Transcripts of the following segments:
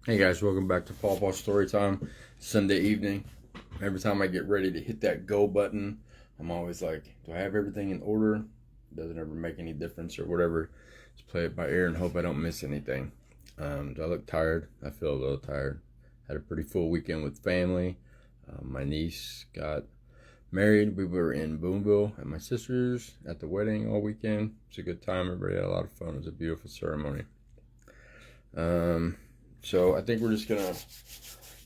Hey guys, welcome back to Pawpaw Storytime. Sunday evening. Every time I get ready to hit that go button, I'm always like, do I have everything in order? It doesn't ever make any difference or whatever. Just play it by ear and hope I don't miss anything. Do I look tired? I feel a little tired. Had a pretty full weekend with family. My niece got married. We were in Boonville at my sister's at the wedding all weekend. It was a good time. Everybody had a lot of fun. It was a beautiful ceremony. So I think we're just gonna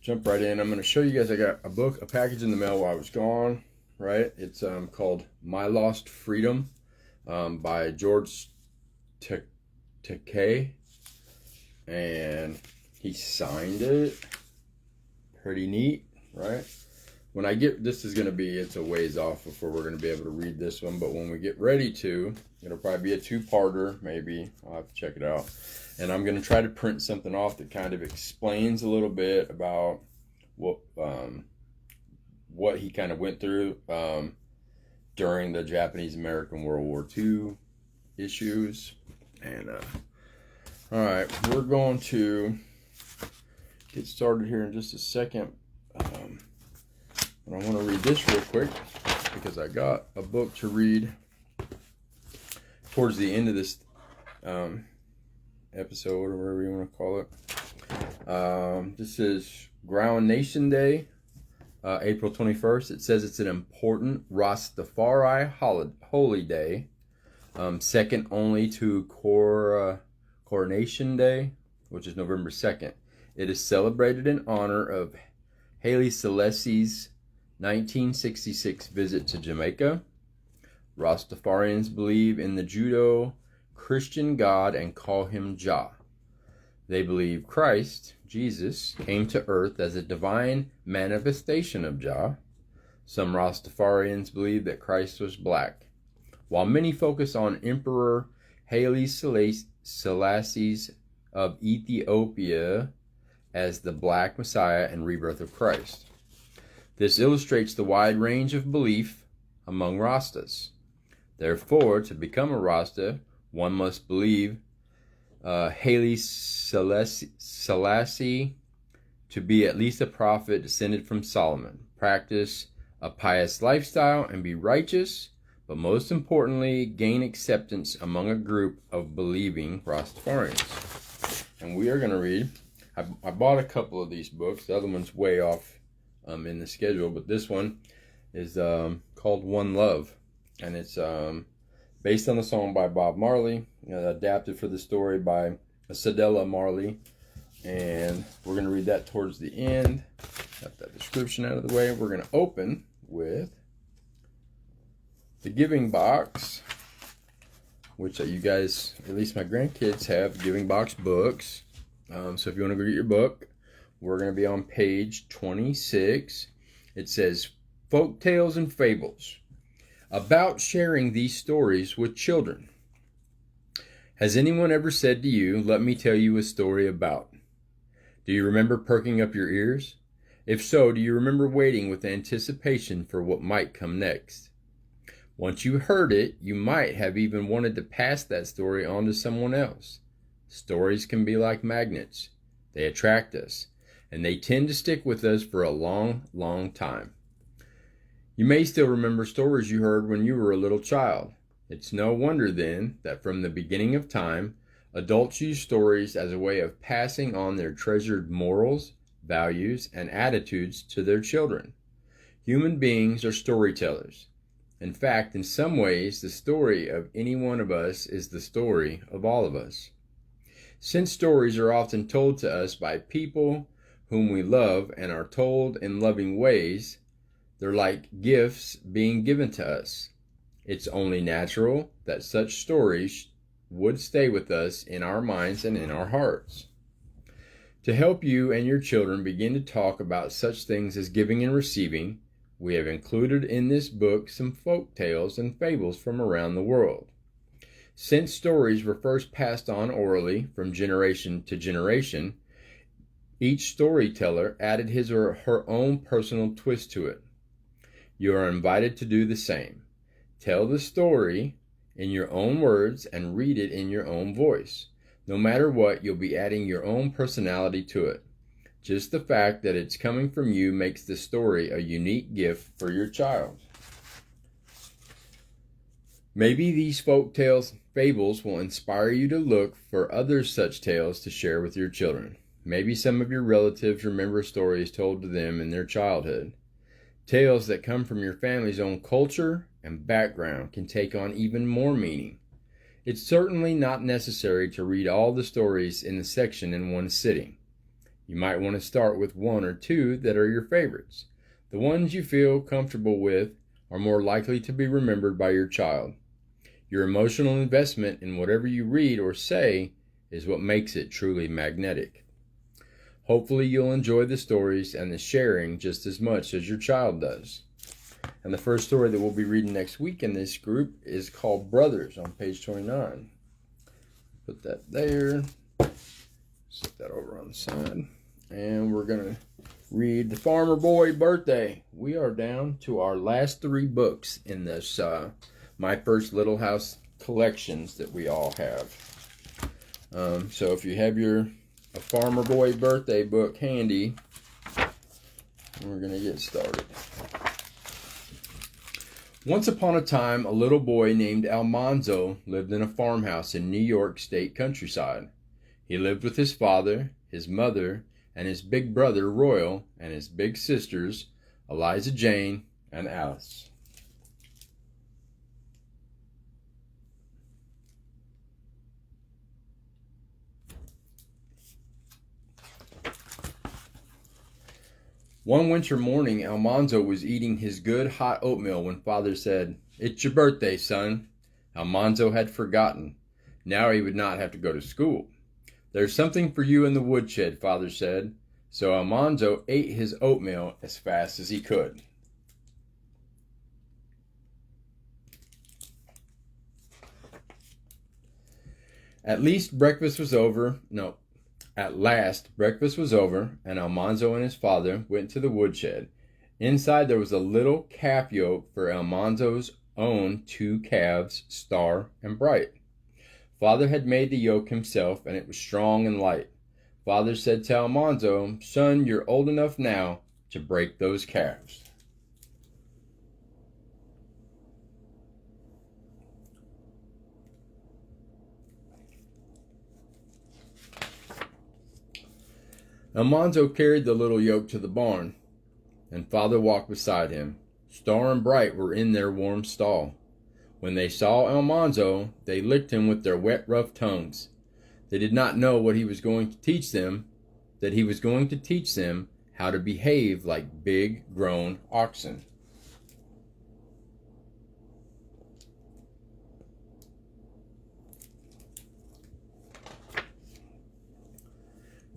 jump right in. I'm gonna show you guys. I got a package in the mail while I was gone. Right? It's called My Lost Freedom by George Takei, and he signed it. Pretty neat, right? When I get this is gonna be it's a ways off before we're gonna be able to read this one, but when we get ready to, it'll probably be a two-parter. Maybe I'll have to check it out. And I'm going to try to print something off that kind of explains a little bit about what he kind of went through during the Japanese-American World War II issues. And all right, we're going to get started here in just a second. But I want to read this real quick because I got a book to read towards the end of this episode or whatever you want to call it. This is Ground Nation Day, April 21st. It says it's an important Rastafari holy day, second only to Coronation Day, which is November 2nd. It is celebrated in honor of Haile Selassie's 1966 visit to Jamaica. Rastafarians believe in the Judeo-Christian God and call him Jah. They believe Christ, Jesus, came to earth as a divine manifestation of Jah. Some Rastafarians believe that Christ was black, while many focus on Emperor Haile Selassie of Ethiopia as the Black Messiah and rebirth of Christ. This illustrates the wide range of belief among Rastas. Therefore, to become a Rasta, one must believe Haile Selassie to be at least a prophet descended from Solomon, practice a pious lifestyle, and be righteous, but most importantly, gain acceptance among a group of believing Rastafarians. And we are going to read, I bought a couple of these books. The other one's way off in the schedule, but this one is called One Love. And it's based on the song by Bob Marley, adapted for the story by Cedella Marley. And we're going to read that towards the end. Got that description out of the way. We're going to open with the Giving Box, which you guys, at least my grandkids, have Giving Box books. So if you want to go get your book, we're going to be on page 26. It says, Folk Tales and Fables. About sharing these stories with children. Has anyone ever said to you, let me tell you a story about? Do you remember perking up your ears? If so, do you remember waiting with anticipation for what might come next? Once you heard it, you might have even wanted to pass that story on to someone else. Stories can be like magnets. They attract us, and they tend to stick with us for a long, long time. You may still remember stories you heard when you were a little child. It's no wonder then that from the beginning of time, adults use stories as a way of passing on their treasured morals, values, and attitudes to their children. Human beings are storytellers. In fact, in some ways, the story of any one of us is the story of all of us. Since stories are often told to us by people whom we love and are told in loving ways, they're like gifts being given to us. It's only natural that such stories would stay with us in our minds and in our hearts. To help you and your children begin to talk about such things as giving and receiving, we have included in this book some folk tales and fables from around the world. Since stories were first passed on orally from generation to generation, each storyteller added his or her own personal twist to it. You are invited to do the same. Tell the story in your own words and read it in your own voice. No matter what, you'll be adding your own personality to it. Just the fact that it's coming from you makes the story a unique gift for your child. Maybe these folk tales, fables will inspire you to look for other such tales to share with your children. Maybe some of your relatives remember stories told to them in their childhood. Tales that come from your family's own culture and background can take on even more meaning. It's certainly not necessary to read all the stories in the section in one sitting. You might want to start with one or two that are your favorites. The ones you feel comfortable with are more likely to be remembered by your child. Your emotional investment in whatever you read or say is what makes it truly magnetic. Hopefully you'll enjoy the stories and the sharing just as much as your child does. And the first story that we'll be reading next week in this group is called Brothers on page 29. Put that there. Set that over on the side. And we're going to read The Farmer Boy Birthday. We are down to our last 3 books in this My First Little House collections that we all have. So if you have a Farmer Boy Birthday book handy, we're going to get started. Once upon a time, a little boy named Almanzo lived in a farmhouse in New York State countryside. He lived with his father, his mother, and his big brother Royal, and his big sisters Eliza Jane and Alice. One winter morning, Almanzo was eating his good hot oatmeal when Father said, "It's your birthday, son." Almanzo had forgotten. Now he would not have to go to school. "There's something for you in the woodshed," Father said. So Almanzo ate his oatmeal as fast as he could. At last, breakfast was over, and Almanzo and his father went to the woodshed. Inside there was a little calf yoke for Almanzo's own 2 calves, Star and Bright. Father had made the yoke himself, and it was strong and light. Father said to Almanzo, "Son, you're old enough now to break those calves." Almanzo carried the little yoke to the barn, and Father walked beside him. Star and Bright were in their warm stall. When they saw Almanzo, they licked him with their wet, rough tongues. They did not know what he was going to teach them, that he was going to teach them how to behave like big, grown oxen.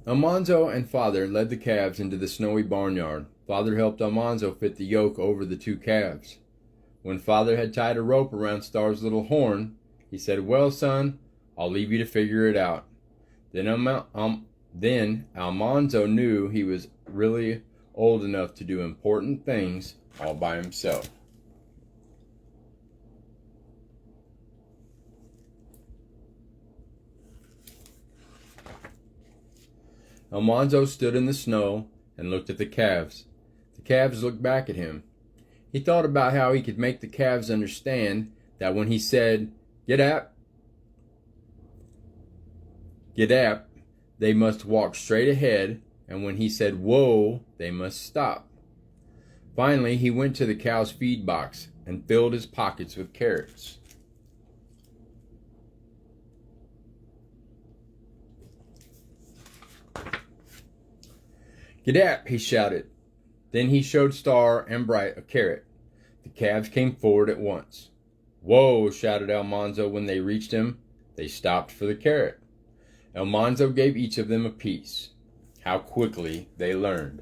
Almanzo and Father led the calves into the snowy barnyard. Father helped Almanzo fit the yoke over the 2 calves. When Father had tied a rope around Star's little horn, he said, "Well, son, I'll leave you to figure it out." Then Almanzo knew he was really old enough to do important things all by himself. Almanzo stood in the snow and looked at the calves. The calves looked back at him. He thought about how he could make the calves understand that when he said, "Get up," they must walk straight ahead, and when he said, "Whoa," they must stop. Finally, he went to the cow's feed box and filled his pockets with carrots. "Get up," he shouted. Then he showed Star and Bright a carrot. The calves came forward at once. "Whoa," shouted Almanzo when they reached him. They stopped for the carrot. Almanzo gave each of them a piece. How quickly they learned.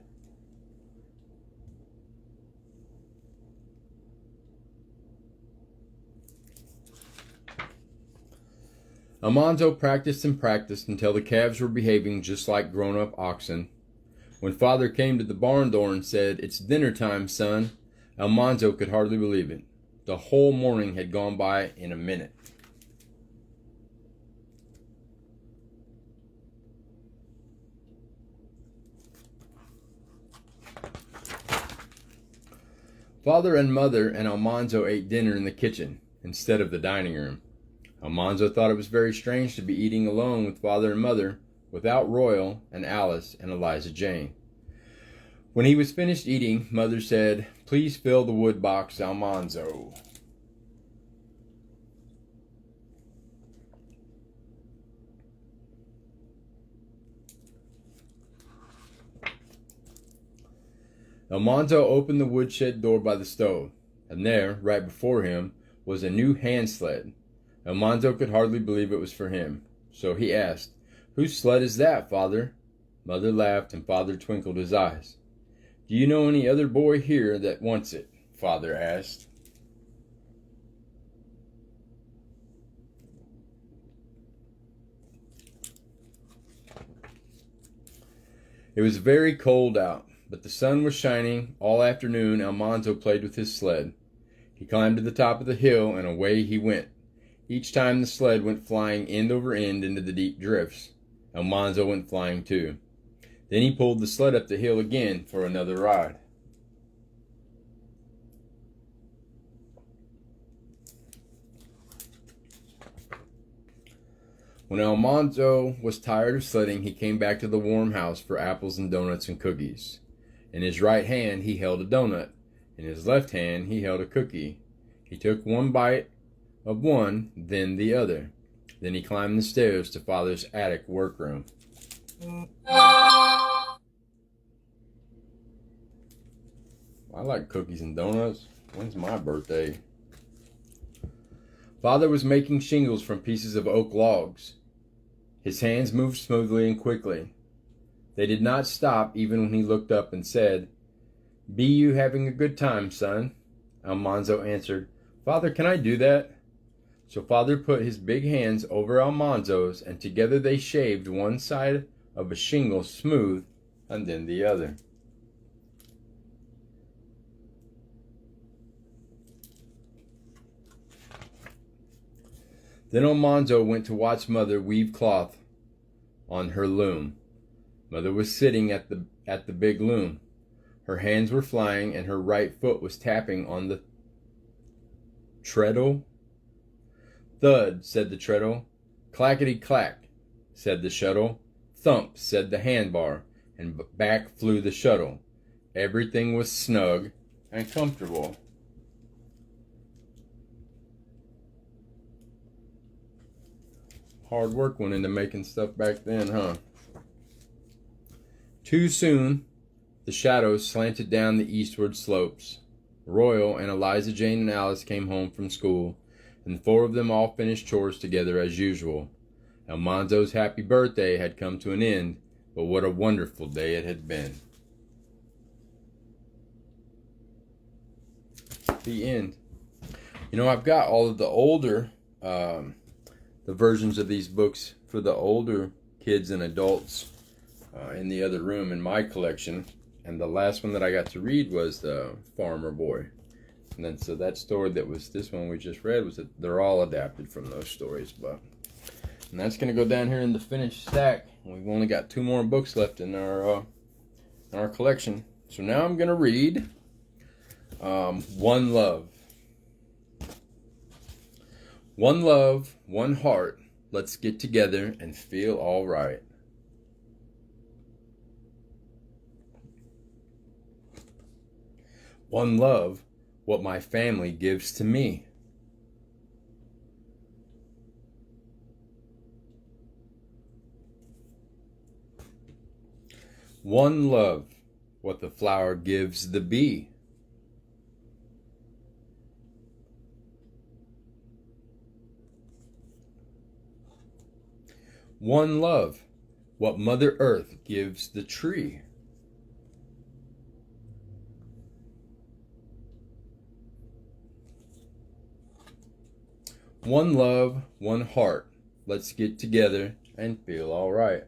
Almanzo practiced and practiced until the calves were behaving just like grown-up oxen. When Father came to the barn door and said, "It's dinner time, son," Almanzo could hardly believe it. The whole morning had gone by in a minute. Father and Mother and Almanzo ate dinner in the kitchen instead of the dining room. Almanzo thought it was very strange to be eating alone with Father and Mother without Royal and Alice and Eliza Jane. When he was finished eating, Mother said, "Please fill the wood box, Almanzo." Almanzo opened the woodshed door by the stove, and there, right before him, was a new hand sled. Almanzo could hardly believe it was for him, so he asked, "Whose sled is that, Father?" Mother laughed, and Father twinkled his eyes. "Do you know any other boy here that wants it?" Father asked. It was very cold out, but the sun was shining. All afternoon Almanzo played with his sled. He climbed to the top of the hill, and away he went. Each time the sled went flying end over end into the deep drifts. Almanzo went flying too. Then he pulled the sled up the hill again for another ride. When Almanzo was tired of sledding, he came back to the warm house for apples and donuts and cookies. In his right hand he held a donut. In his left hand he held a cookie. He took one bite of one, then the other. Then he climbed the stairs to Father's attic workroom. I like cookies and donuts. When's my birthday? Father was making shingles from pieces of oak logs. His hands moved smoothly and quickly. They did not stop even when he looked up and said, "Be you having a good time, son?" Almanzo answered, "Father, can I do that?" So Father put his big hands over Almanzo's, and together they shaved one side of a shingle smooth and then the other. Then Almanzo went to watch Mother weave cloth on her loom. Mother was sitting at the big loom. Her hands were flying, and her right foot was tapping on the treadle. "Thud," said the treadle. "Clackety-clack," said the shuttle. "Thump," said the handbar, and back flew the shuttle. Everything was snug and comfortable. Hard work went into making stuff back then, huh? Too soon, the shadows slanted down the eastward slopes. Royal and Eliza Jane and Alice came home from school, and the four of them all finished chores together as usual. Almanzo's happy birthday had come to an end, but what a wonderful day it had been. The end. You know, I've got all of the older the versions of these books for the older kids and adults in the other room in my collection, and the last one that I got to read was the Farmer Boy. And then so that story that was this one we just read was that they're all adapted from those stories. And that's gonna go down here in the finished stack. We've only got 2 more books left in our collection. So now I'm gonna read One Love. One love, one heart, let's get together and feel all right. One love, what my family gives to me. One love, what the flower gives the bee. One love, what Mother Earth gives the tree. One love, one heart, let's get together and feel all right.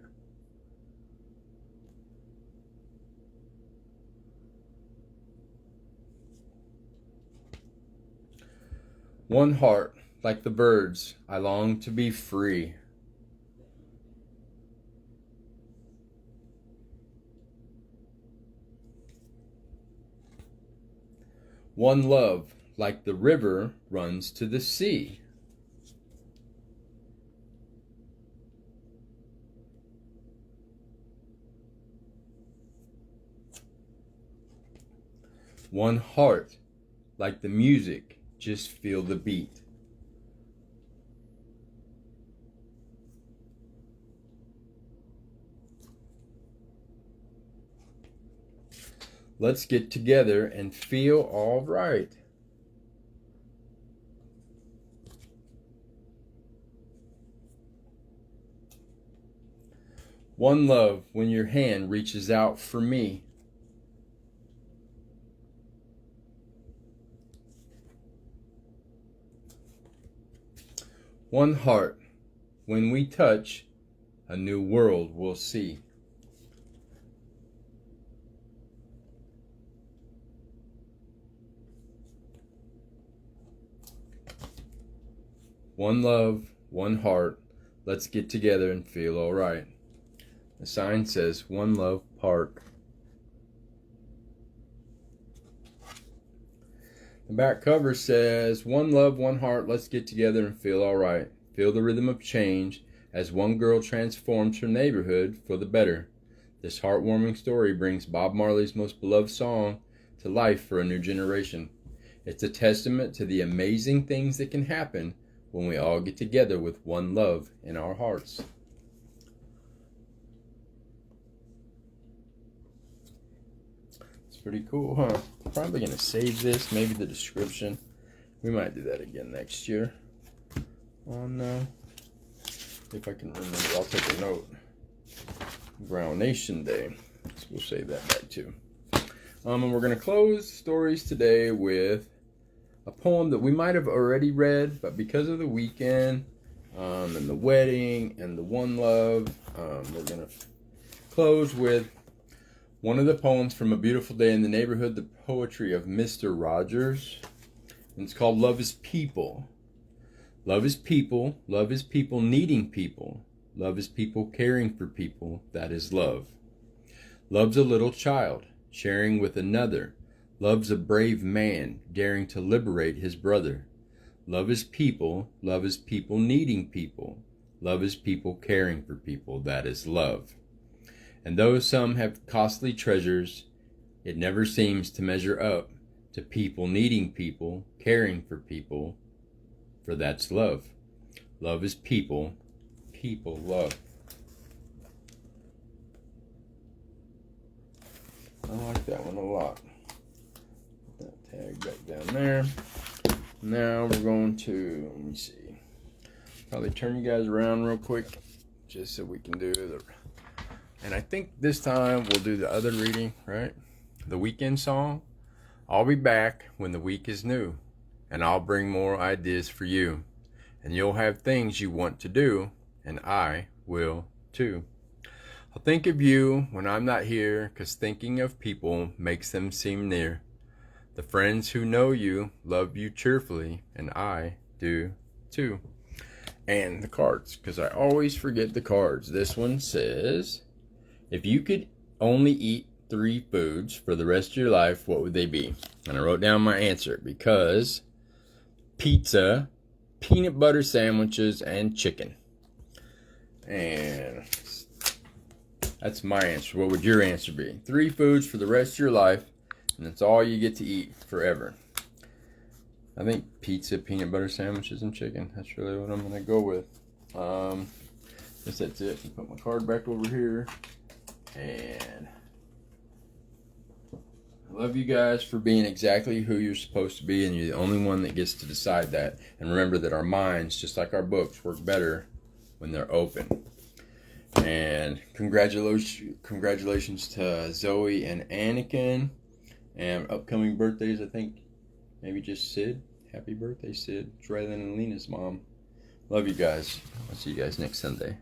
One heart, like the birds, I long to be free. One love, like the river runs to the sea. One heart, like the music, just feel the beat. Let's get together and feel all right. One love, when your hand reaches out for me. One heart, when we touch, a new world we'll see. One love, one heart, let's get together and feel all right. The sign says One Love Park. The back cover says, one love, one heart, let's get together and feel all right. Feel the rhythm of change as one girl transforms her neighborhood for the better. This heartwarming story brings Bob Marley's most beloved song to life for a new generation. It's a testament to the amazing things that can happen when we all get together with one love in our hearts. Pretty cool, huh? Probably gonna save this, maybe the description. We might do that again next year on if I can remember. I'll take a note. Brown Nation Day, so we'll save that back too. And we're gonna close stories today with a poem that we might have already read, but because of the weekend and the wedding and the one love, we're gonna close with one of the poems from A Beautiful Day in the Neighborhood, the poetry of Mr. Rogers. And it's called Love is People. Love is people. Love is people needing people. Love is people caring for people. That is love. Love's a little child sharing with another. Love's a brave man daring to liberate his brother. Love is people. Love is people needing people. Love is people caring for people. That is love. And though some have costly treasures, it never seems to measure up to people needing people, caring for people, for that's love. Love is people, people love. I like that one a lot. Put that tag back down there. Now we're going to, let me see, probably turn you guys around real quick just so we can do the... And I think this time we'll do the other reading, right? The weekend song. I'll be back when the week is new, and I'll bring more ideas for you. And you'll have things you want to do, and I will too. I'll think of you when I'm not here, 'cause thinking of people makes them seem near. The friends who know you love you cheerfully, and I do too. And the cards, 'cause I always forget the cards. This one says, if you could only eat 3 foods for the rest of your life, what would they be? And I wrote down my answer because pizza, peanut butter sandwiches, and chicken. And that's my answer. What would your answer be? 3 foods for the rest of your life, and that's all you get to eat forever. I think pizza, peanut butter sandwiches, and chicken. That's really what I'm going to go with. Guess that's it. Put my card back over here. And I love you guys for being exactly who you're supposed to be, and you're the only one that gets to decide that. And remember that our minds, just like our books, work better when they're open. And congratulations to Zoe and Anakin, and upcoming birthdays. I think maybe just Sid. Happy birthday, Sid. It's Rylan and Lena's mom. Love you guys. I'll see you guys next Sunday.